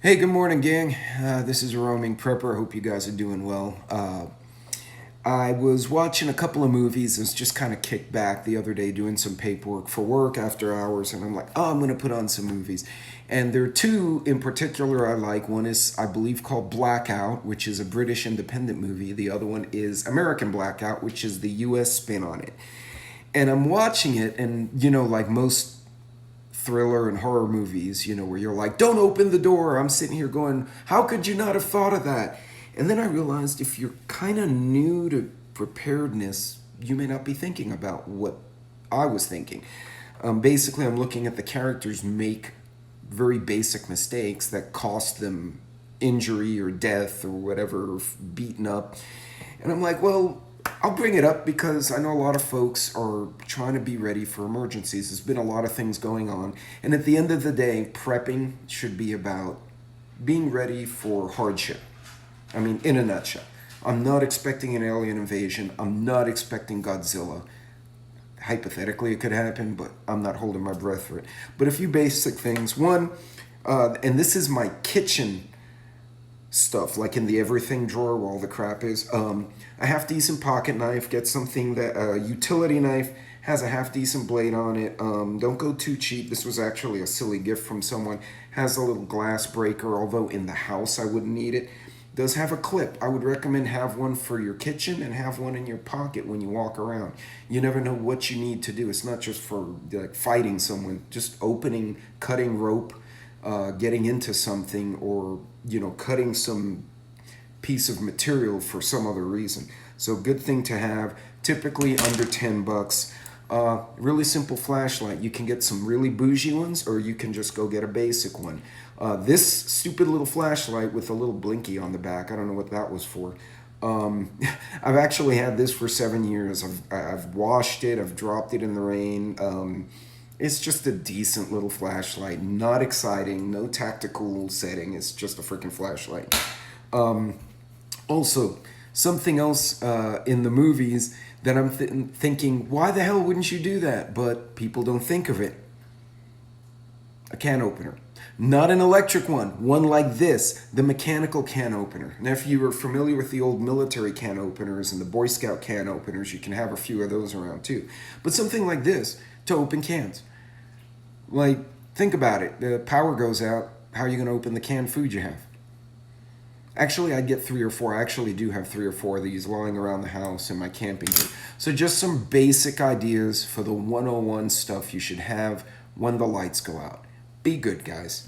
Hey, good morning, gang. This is a roaming prepper. I hope you guys are doing well. I was watching a couple of movies. I was just kind of kicked back the other day doing some paperwork for work after hours, and I'm like, oh, I'm going to put on some movies. And there are two in particular I like. One is, I believe, called Blackout, which is a British independent movie. The other one is American Blackout, which is the US spin on it. And I'm watching it, and like most thriller and horror movies, where you're like, don't open the door. I'm sitting here going, how could you not have thought of that? And then I realized if you're kind of new to preparedness, you may not be thinking about what I was thinking. Basically, I'm looking at the characters make very basic mistakes that cost them injury or death or whatever, or beaten up. And I'm like, well, I'll bring it up because I know a lot of folks are trying to be ready for emergencies. There's been a lot of things going on. And at the end of the day, prepping should be about being ready for hardship. I mean, in a nutshell. I'm not expecting an alien invasion. I'm not expecting Godzilla. Hypothetically, it could happen, but I'm not holding my breath for it. But a few basic things. One, and this is my kitchen stuff, like in the everything drawer where all the crap is. A half decent pocket knife. Get something that a utility knife has a half decent blade on it. Don't go too cheap. This was actually a silly gift from someone. Has a little glass breaker, although in the house I wouldn't need it. Does have a clip. I would recommend have one for your kitchen and have one in your pocket when you walk around. You never know what you need to do. It's not just for like fighting someone, just opening, cutting rope, getting into something, or cutting some piece of material for some other reason. So good thing to have. Typically under $10. Really simple flashlight. You can get some really bougie ones, or you can just go get a basic one. This stupid little flashlight with a little blinky on the back, I don't know what that was for. I've actually had this for 7 years. I've washed it, I've dropped it in the rain. It's just a decent little flashlight. Not exciting, no tactical setting. It's just a freaking flashlight. Also, something else in the movies that I'm thinking, why the hell wouldn't you do that? But people don't think of it. A can opener. Not an electric one like this, the mechanical can opener. Now, if you are familiar with the old military can openers and the Boy Scout can openers, you can have a few of those around too. But something like this to open cans. Like, think about it. The power goes out. How are you going to open the canned food you have? Actually, I'd get 3 or 4. I actually do have 3 or 4 of these lying around the house in my camping gear. So just some basic ideas for the 101 stuff you should have when the lights go out. Be good, guys.